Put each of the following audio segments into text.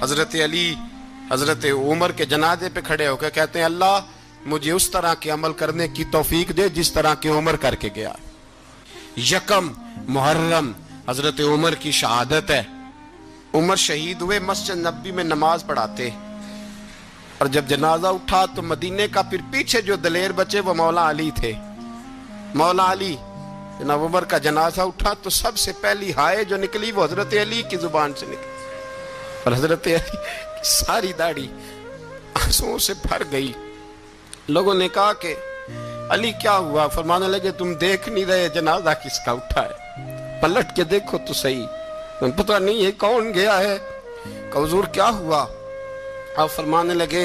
حضرت علی حضرت عمر کے جنازے پہ کھڑے ہو کے کہتے ہیں اللہ مجھے اس طرح کے عمل کرنے کی توفیق دے جس طرح کے عمر کر کے گیا۔ یکم محرم حضرت عمر کی شہادت ہے۔ عمر شہید ہوئے، مسجد نبوی میں نماز پڑھاتے، اور جب جنازہ اٹھا تو مدینے کا پھر پیچھے جو دلیر بچے وہ مولا علی تھے۔ مولا علی جناب عمر کا جنازہ اٹھا تو سب سے پہلی ہائے جو نکلی وہ حضرت علی کی زبان سے نکلی، اور حضرت علی کی ساری داڑھی آنسوؤں سے بھر گئی۔ لوگوں نے کہا کہ علی کیا ہوا؟ فرمانے لگے تم دیکھ نہیں رہے جنازہ کس کا اٹھا ہے؟ پلٹ کے دیکھو تو صحیح، پتہ نہیں یہ کون گیا ہے؟ کہ حضور کیا ہوا؟ آپ فرمانے لگے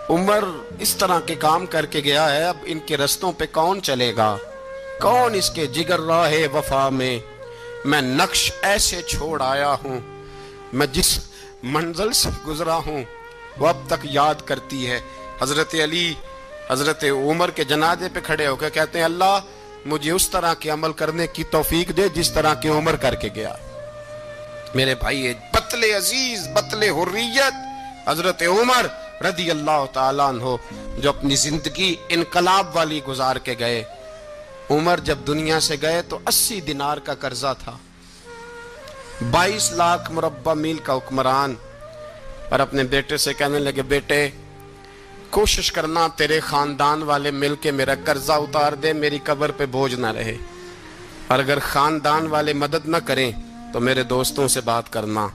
عمر اس طرح کے کام کر کے گیا ہے، اب ان کے رستوں پہ کون چلے گا؟ کون اس کے جگر راہ وفا میں نقش ایسے چھوڑ آیا ہوں، میں جس منزل سے گزرا ہوں وہ اب تک یاد کرتی ہے۔ حضرت علی حضرت عمر کے جنازے پہ کھڑے ہو کے کہتے ہیں اللہ مجھے اس طرح کے عمل کرنے کی توفیق دے جس طرح کے عمر کر کے گیا۔ میرے بھائی بطل عزیز بطل حریت حضرت عمر رضی اللہ تعالیٰ عنہ جو اپنی زندگی انقلاب والی گزار کے گئے۔ عمر جب دنیا سے گئے تو 80 دینار کا قرضہ تھا، 22 لاکھ مربع میل کا حکمران، اور اپنے بیٹے سے کہنے لگے بیٹے کوشش کرنا تیرے خاندان والے مل کے میرا قرضہ اتار دے، میری قبر پہ بوجھ نہ رہے، اور اگر خاندان والے مدد نہ کریں تو میرے دوستوں سے بات کرنا،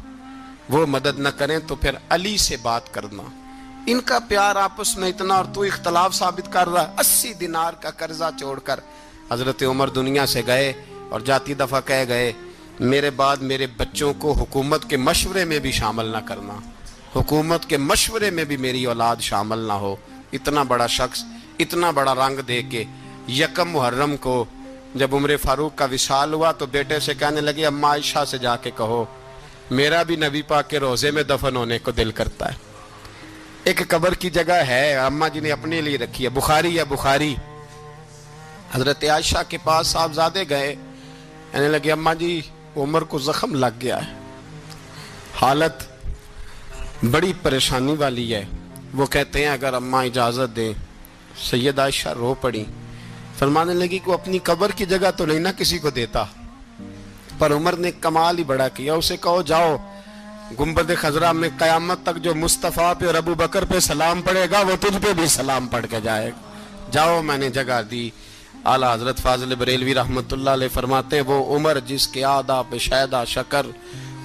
وہ مدد نہ کریں تو پھر علی سے بات کرنا۔ ان کا پیار آپس میں اتنا اور تو اختلاف ثابت کر رہا ہے۔ 80 دینار کا قرضہ چھوڑ کر حضرت عمر دنیا سے گئے، اور جاتی دفعہ کہہ گئے میرے بعد میرے بچوں کو حکومت کے مشورے میں بھی شامل نہ کرنا، حکومت کے مشورے میں بھی میری اولاد شامل نہ ہو۔ اتنا بڑا شخص اتنا بڑا رنگ دے کے یکم محرم کو جب عمر فاروق کا وصال ہوا تو بیٹے سے کہنے لگے اماں عائشہ سے جا کے کہو میرا بھی نبی پاک کے روزے میں دفن ہونے کو دل کرتا ہے۔ ایک قبر کی جگہ ہے اماں جی نے اپنے لیے رکھی ہے، بخاری ہے بخاری۔ حضرت عائشہ کے پاس صاحبزادے گئے، کہنے لگے اماں جی عمر کو زخم لگ گیا ہے، حالت بڑی پریشانی والی ہے۔ وہ کہتے ہیں اگر اماں اجازت دیں۔ سید عائشہ رو پڑی، فرمانے لگی کہ اپنی قبر کی جگہ تو نہیں نہ کسی کو دیتا، پر عمر نے کمال ہی بڑا کیا، اسے کہو جاؤ گنبد خضرا میں قیامت تک جو مصطفیٰ پہ اور ابو بکر پہ سلام پڑھے گا وہ تجھ پہ بھی سلام پڑھ کے جائے گا، جاؤ میں نے جگہ دی۔ اعلیٰ حضرت فاضل بریلوی رحمۃ اللہ علیہ فرماتے ہیں وہ عمر جس کے آداب شیدہ شکر،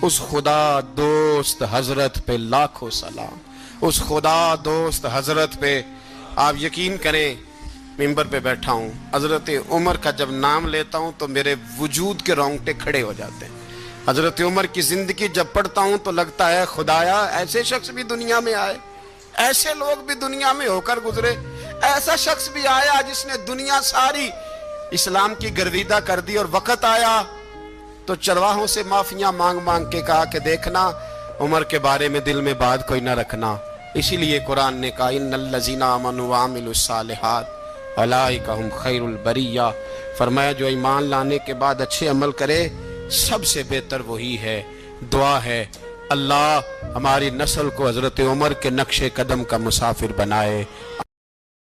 اس خدا دوست حضرت پہ لاکھوں سلام، اس خدا دوست حضرت پہ۔ آپ یقین کریں ممبر پہ بیٹھا ہوں، حضرت عمر کا جب نام لیتا ہوں تو میرے وجود کے رونگٹے کھڑے ہو جاتے ہیں۔ حضرت عمر کی زندگی جب پڑھتا ہوں تو لگتا ہے خدایا ایسے شخص بھی دنیا میں آئے، ایسے لوگ بھی دنیا میں ہو کر گزرے، ایسا شخص بھی آیا جس نے دنیا ساری اسلام کی گرویدہ کر دی، اور وقت آیا تو چرواہوں سے معافیاں مانگ مانگ کے کہا کہ دیکھنا عمر کے بارے میں دل میں بات کوئی نہ رکھنا۔ اسی لیے قرآن نے کہا ان الذین آمنوا وعملوا الصالحات اولئک ھم خیر البریہ، فرمایا جو ایمان لانے کے بعد اچھے عمل کرے سب سے بہتر وہی ہے۔ دعا ہے اللہ ہماری نسل کو حضرت عمر کے نقش قدم کا مسافر بنائے۔